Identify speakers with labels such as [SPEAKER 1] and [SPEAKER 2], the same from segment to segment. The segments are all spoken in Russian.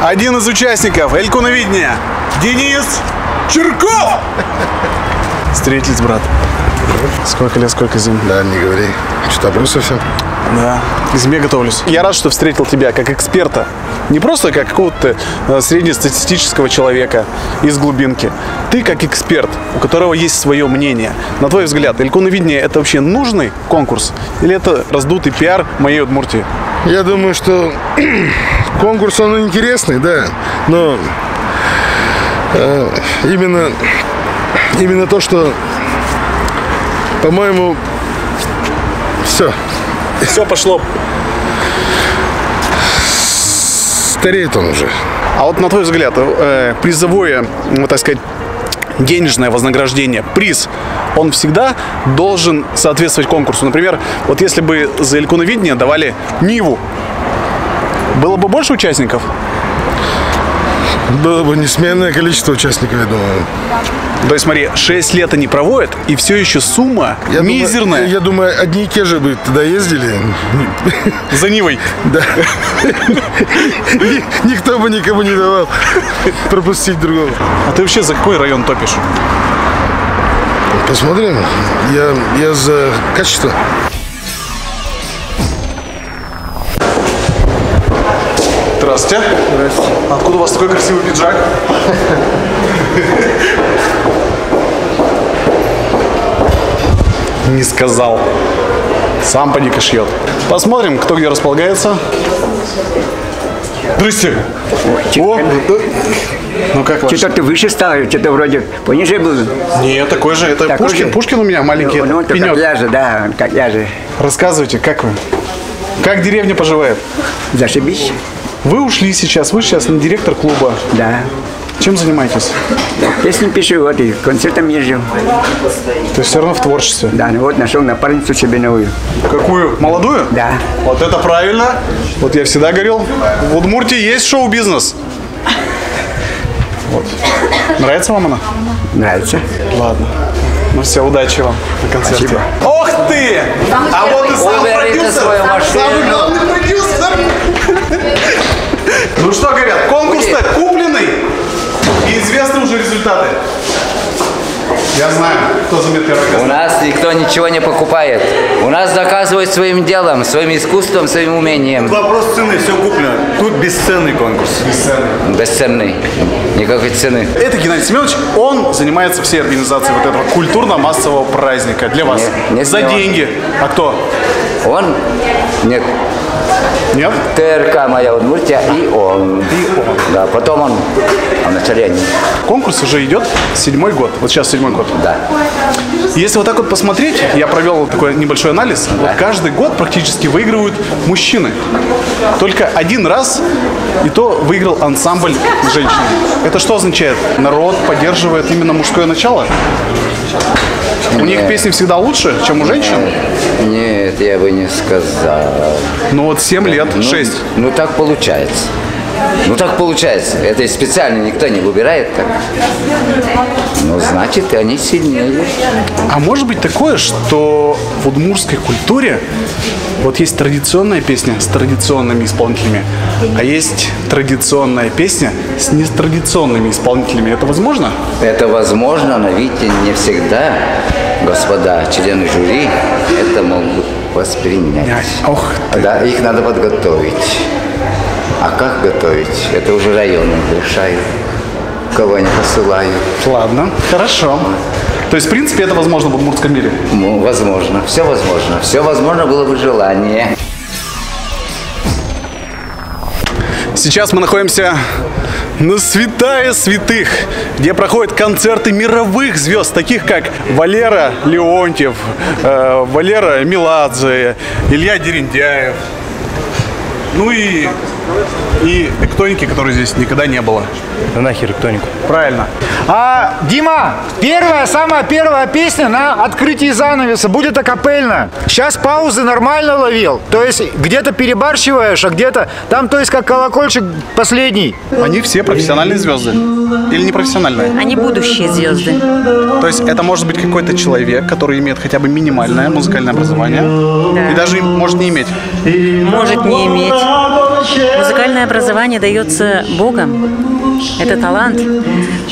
[SPEAKER 1] один из участников Элькуновидения, Денис Чирков. Встретились, брат. Сколько лет, сколько зим?
[SPEAKER 2] Да, не говори. Что-то оброс совсем?
[SPEAKER 1] Да, к зиме готовлюсь. Я рад, что встретил тебя как эксперта. Не просто как какого-то среднестатистического человека из глубинки. Ты как эксперт, у которого есть свое мнение. На твой взгляд, Элькуновидение – это вообще нужный конкурс? Или это раздутый пиар моей Удмуртии?
[SPEAKER 2] Я думаю, что конкурс, он интересный, да. Но именно то, что, по-моему, все.
[SPEAKER 1] Все пошло.
[SPEAKER 2] Стареет он уже.
[SPEAKER 1] А вот на твой взгляд, призовое, так сказать, денежное вознаграждение, приз, он всегда должен соответствовать конкурсу. Например, вот если бы за Элькуновидение давали Ниву, было бы больше участников?
[SPEAKER 2] Было бы несменное количество участников, я думаю.
[SPEAKER 1] То есть, смотри, 6 лет они проводят, и все еще сумма мизерная.
[SPEAKER 2] Я думаю, одни и те же бы туда ездили.
[SPEAKER 1] За Нивой.
[SPEAKER 2] Да. Никто бы никому не давал пропустить другого.
[SPEAKER 1] А ты вообще за какой район топишь?
[SPEAKER 2] Посмотрим. Я за качество.
[SPEAKER 1] Здравствуйте.
[SPEAKER 2] Здравствуйте.
[SPEAKER 1] Откуда у вас такой красивый пиджак? Не сказал. Сам поди-ка шьет. Посмотрим, кто где располагается. Здрасте. О, да. Ну как ваш?
[SPEAKER 3] Что-то ты выше стал, что-то вроде пониже был.
[SPEAKER 1] Нет, такой же. Это
[SPEAKER 3] Такой
[SPEAKER 1] Пушкин.
[SPEAKER 3] же?
[SPEAKER 1] Пушкин у меня маленький.
[SPEAKER 3] Ну, как
[SPEAKER 1] пенек.
[SPEAKER 3] я же, да, как я же.
[SPEAKER 1] Рассказывайте, как вы? Как деревня поживает?
[SPEAKER 3] Зашибись.
[SPEAKER 1] Вы ушли сейчас, вы сейчас директор клуба.
[SPEAKER 3] Да.
[SPEAKER 1] Чем занимаетесь?
[SPEAKER 3] Песни пишу, вот и концертом езжу.
[SPEAKER 1] То есть все равно в творчестве?
[SPEAKER 3] Да, ну вот нашел напарницу себе новую.
[SPEAKER 1] Какую? Молодую?
[SPEAKER 3] Да.
[SPEAKER 1] Вот это правильно. Вот я всегда говорил, в Удмуртии есть шоу-бизнес. Вот. Нравится вам она?
[SPEAKER 3] Нравится.
[SPEAKER 1] Ладно. Ну все, удачи вам на концерте.
[SPEAKER 3] Спасибо.
[SPEAKER 1] Ох ты! А вот и сам продюсер!
[SPEAKER 4] свою машину.
[SPEAKER 1] Самый главный продюсер! Ну что, говорят, конкурс-то купленный и известны уже результаты. Я знаю, кто займет первое место.
[SPEAKER 4] У нас никто ничего не покупает. У нас заказывают своим делом, своим искусством, своим умением.
[SPEAKER 5] Вопрос цены, все куплено. Тут бесценный конкурс.
[SPEAKER 4] Бесценный. Никакой цены.
[SPEAKER 1] Это Геннадий Семенович, он занимается всей организацией вот этого культурно-массового праздника для вас.
[SPEAKER 4] Нет,
[SPEAKER 1] За
[SPEAKER 4] не он.
[SPEAKER 1] деньги. А кто?
[SPEAKER 4] Он? Нет.
[SPEAKER 1] Нет?
[SPEAKER 4] ТРК «Моя Удмуртия» и он. Да, потом он в начале.
[SPEAKER 1] Конкурс уже идет 7-й год. Вот сейчас 7-й год.
[SPEAKER 4] Да.
[SPEAKER 1] Если вот так вот посмотреть, я провел такой небольшой анализ.
[SPEAKER 4] Да.
[SPEAKER 1] Вот каждый год практически выигрывают мужчины. Только один раз, и то выиграл ансамбль женщин. Это что означает? Народ поддерживает именно мужское начало? У них песни всегда лучше, чем у женщин?
[SPEAKER 4] Нет, я бы не сказал.
[SPEAKER 1] Ну вот 7 лет, 6.
[SPEAKER 4] Ну так получается. Ну так получается. Это специально никто не выбирает так. Ну значит, они сильнее.
[SPEAKER 1] А может быть такое, что в удмуртской культуре вот есть традиционная песня с традиционными исполнителями, а есть традиционная песня с нетрадиционными исполнителями. Это возможно?
[SPEAKER 4] Это возможно, но видите, не всегда господа члены жюри это могут воспринять.
[SPEAKER 1] Ох ты.
[SPEAKER 4] Да, их надо подготовить. А как готовить? Это уже районы решают. Кого они посылают.
[SPEAKER 1] Ладно, хорошо. То есть, в принципе, это возможно в удмуртском мире?
[SPEAKER 4] Ну, возможно. Все возможно. Все возможно было бы желание.
[SPEAKER 1] Сейчас мы находимся на святая святых, где проходят концерты мировых звезд, таких как Валера Леонтьев, Валера Меладзе, Илья Дерендяев. Ну и электроники, которой здесь никогда не было.
[SPEAKER 5] Да нахер электронику.
[SPEAKER 1] Правильно.
[SPEAKER 6] Дима, самая первая песня на открытии занавеса будет акапельно. Сейчас паузы нормально ловил. То есть где-то перебарщиваешь, а где-то там, то есть как колокольчик последний.
[SPEAKER 1] Они все профессиональные звезды? Или не профессиональные?
[SPEAKER 7] Они будущие звезды.
[SPEAKER 1] То есть это может быть какой-то человек, который имеет хотя бы минимальное музыкальное образование,
[SPEAKER 7] Да.
[SPEAKER 1] и даже может не иметь.
[SPEAKER 7] Может не иметь. Музыкальное образование дается Богом. Это талант,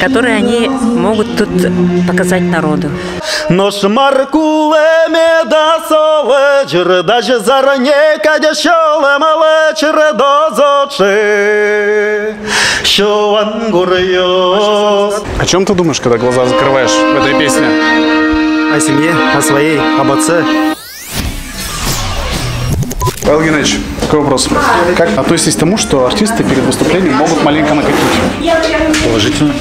[SPEAKER 7] который они могут тут показать народу.
[SPEAKER 8] Нож маркулеме да солечер, даже заранее кадешолем вечер до зочи. Шоан гурьёс.
[SPEAKER 1] О чем ты думаешь, когда глаза закрываешь в этой песне?
[SPEAKER 8] О семье, о своей, об отце.
[SPEAKER 1] Павел Геннадьевич, такой вопрос. Как относитесь к тому, что артисты перед выступлением могут маленько накатить?
[SPEAKER 6] Положительно.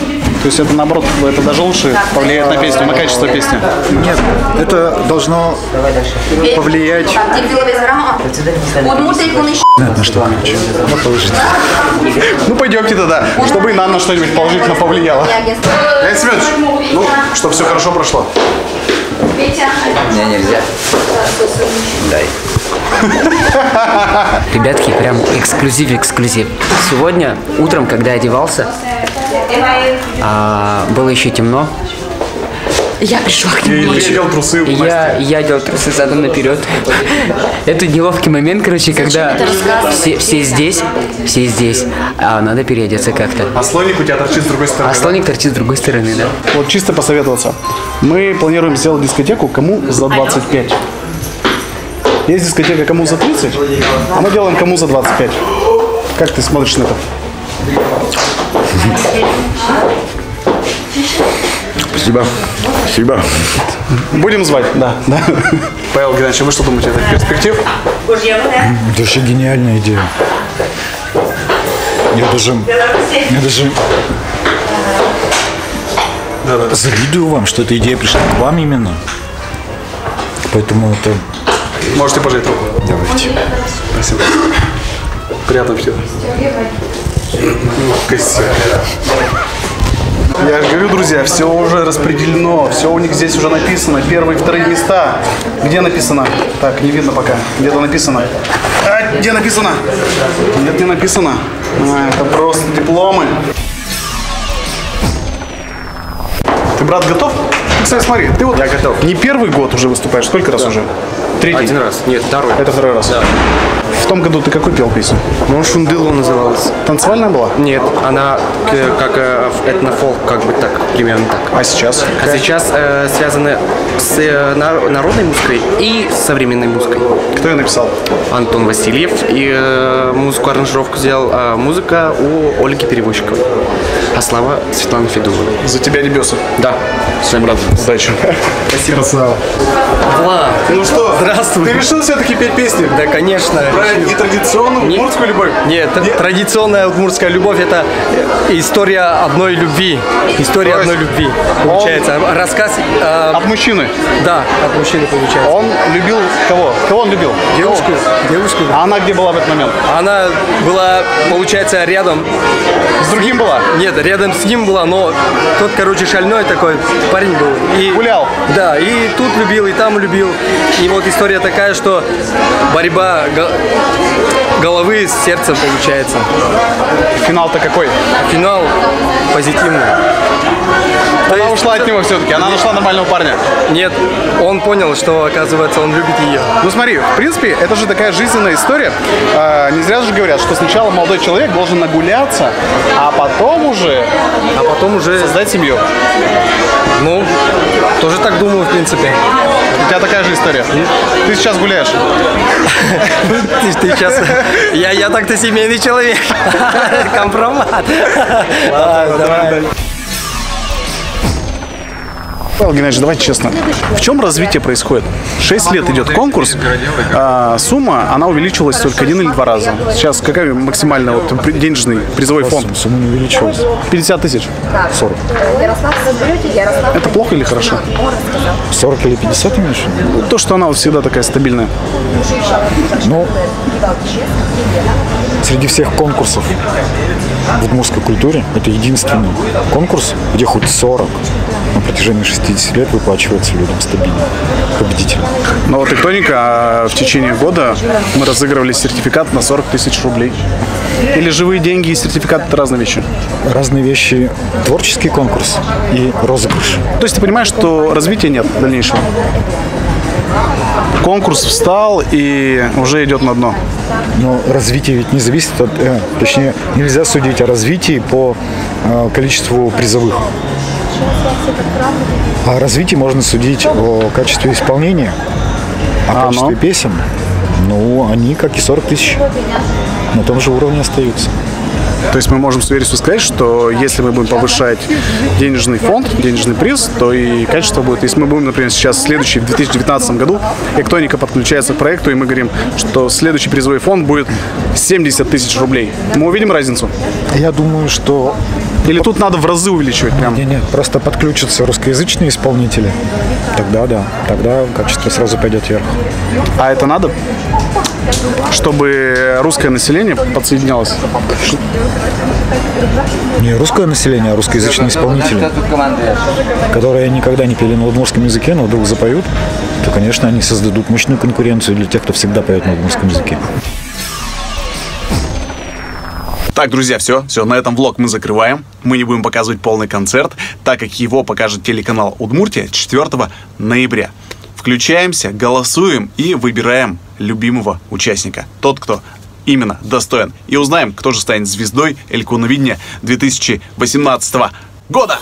[SPEAKER 1] То есть это наоборот, это даже лучше повлияет на песню, на качество песни?
[SPEAKER 6] Нет, это должно повлиять на что?
[SPEAKER 1] Ну пойдемте тогда, чтобы и нам на что-нибудь положительно повлияло. Леонид Семенович, ну, чтобы все хорошо прошло.
[SPEAKER 4] Мне нельзя. Дай.
[SPEAKER 9] Ребятки, прям эксклюзив. Сегодня утром, когда одевался, было еще темно. Я пришла к нему ночью. Я делал трусы задом наперед. Это неловкий момент, короче, когда все здесь, а надо переодеться как-то.
[SPEAKER 1] А слоник у тебя торчит с другой стороны.
[SPEAKER 9] А слоник торчит с другой стороны, да.
[SPEAKER 1] Вот чисто посоветоваться. Мы планируем сделать дискотеку кому за 25. Есть дискотека кому за 30, а мы делаем кому за 25. Как ты смотришь на это?
[SPEAKER 2] Спасибо.
[SPEAKER 1] Будем звать? Да. Павел Геннадьевич, вы что думаете, это перспектив?
[SPEAKER 6] Это вообще гениальная идея. Я даже завидую вам, что эта идея пришла к вам именно. Поэтому это...
[SPEAKER 1] Можете пожать руку.
[SPEAKER 6] Давайте.
[SPEAKER 1] Спасибо. Приятного аппетита. Я же говорю, друзья, все уже распределено, все у них здесь уже написано, первые, вторые места. Где написано? Так, не видно пока. Где-то написано. Где написано? Нет, не написано. Это просто дипломы. Ты, брат, готов? Кстати, смотри, ты вот
[SPEAKER 10] Я готов.
[SPEAKER 1] Не первый год уже выступаешь, сколько раз уже? Третий?
[SPEAKER 10] Один раз. Нет, второй.
[SPEAKER 1] Это второй раз?
[SPEAKER 10] Да.
[SPEAKER 1] В том году ты какой пел песню?
[SPEAKER 10] Ну, Шундыло называлась.
[SPEAKER 1] Танцевальная была?
[SPEAKER 10] Нет, она как этнофолк, как бы так, примерно так.
[SPEAKER 1] А сейчас?
[SPEAKER 10] А сейчас связаны с народной музыкой и с современной музыкой.
[SPEAKER 1] Кто ее написал?
[SPEAKER 10] Антон Васильев. И музыку, аранжировку сделал. А музыка у Ольги Перевозчиковой. А слова Светланы Федуловой.
[SPEAKER 1] За тебя небеса.
[SPEAKER 10] Да.
[SPEAKER 1] Всем брат, удачи.
[SPEAKER 10] Спасибо.
[SPEAKER 8] Влад,
[SPEAKER 1] Ну что,
[SPEAKER 8] здравствуй.
[SPEAKER 1] Ты решил все-таки петь песни?
[SPEAKER 8] Да, конечно.
[SPEAKER 1] Про нетрадиционную удмуртскую любовь?
[SPEAKER 8] Нет, традиционная удмуртская любовь – это история одной любви. История одной любви, получается. Рассказ…
[SPEAKER 1] От мужчины?
[SPEAKER 8] Да, от мужчины получается.
[SPEAKER 1] Он любил кого? Кого он любил?
[SPEAKER 8] Девушку. Девушку.
[SPEAKER 1] А она где была в этот момент?
[SPEAKER 8] Она была, получается, рядом.
[SPEAKER 1] С другим была?
[SPEAKER 8] Нет, рядом с ним была, но тот, короче, шальной такой парень был. И,
[SPEAKER 1] гулял?
[SPEAKER 8] Да, и тут любил, и там любил. И вот история такая, что борьба головы с сердцем получается.
[SPEAKER 1] Финал-то какой?
[SPEAKER 8] Финал позитивный.
[SPEAKER 1] Она ушла от него все-таки, она нашла нормального парня.
[SPEAKER 8] Нет, он понял, что, оказывается, он любит ее.
[SPEAKER 1] Ну смотри, в принципе, это же такая жизненная история. Не зря же говорят, что сначала молодой человек должен нагуляться, а потом уже создать семью.
[SPEAKER 8] Ну, тоже так думаю, в принципе.
[SPEAKER 1] У тебя такая же история. Ты сейчас гуляешь.
[SPEAKER 8] Ты сейчас... Я так-то семейный человек. Компромат. Давай.
[SPEAKER 1] Павел Геннадьевич, давайте честно. В чем развитие происходит? 6 лет идет конкурс, сумма, она увеличилась только 1 или 2 раза. Сейчас какая максимальная денежный призовой фонд?
[SPEAKER 6] Сумма не увеличилась.
[SPEAKER 1] 50 тысяч?
[SPEAKER 6] 40.
[SPEAKER 1] Это плохо или хорошо?
[SPEAKER 6] 40 или 50 имеешь?
[SPEAKER 1] То, что она вот всегда такая стабильная.
[SPEAKER 6] Ну, среди всех конкурсов в удмуртской культуре это единственный конкурс, где хоть 40 на протяжении 60 лет выплачивается людям стабильно, победителям.
[SPEAKER 1] Но вот тоненько, в течение года мы разыгрывали сертификат на 40 тысяч рублей. Или живые деньги и сертификат – это разные вещи?
[SPEAKER 6] Разные вещи. Творческий конкурс и розыгрыш.
[SPEAKER 1] То есть ты понимаешь, что развития нет дальнейшего? конкурс встал и уже идет на дно.
[SPEAKER 6] Но развитие ведь не зависит от... точнее, нельзя судить о развитии по количеству призовых. О развитии можно судить о качестве исполнения, о качестве песен. Ну, они, как и 40 тысяч, на том же уровне остаются.
[SPEAKER 1] То есть мы можем с уверенностью сказать, что если мы будем повышать денежный фонд, денежный приз, то и качество будет. Если мы будем, например, сейчас следующий, в 2019 году, Эктоника подключается к проекту, и мы говорим, что следующий призовой фонд будет 70 тысяч рублей. Мы увидим разницу?
[SPEAKER 6] Я думаю, что...
[SPEAKER 1] Или тут надо в разы увеличивать прям?
[SPEAKER 6] Нет, просто подключатся русскоязычные исполнители. Тогда да, тогда качество сразу пойдет вверх.
[SPEAKER 1] А это надо? Чтобы русское население подсоединялось?
[SPEAKER 6] Не русское население, а русскоязычные исполнители, которые никогда не пели на удмуртском языке, но вдруг запоют, то, конечно, они создадут мощную конкуренцию для тех, кто всегда поет на удмуртском языке.
[SPEAKER 1] Так, друзья, все, на этом влог мы закрываем. Мы не будем показывать полный концерт, так как его покажет телеканал Удмуртия 4 ноября. Включаемся, голосуем и выбираем любимого участника. Тот, кто именно достоин. И узнаем, кто же станет звездой Элькуновидения 2018 года.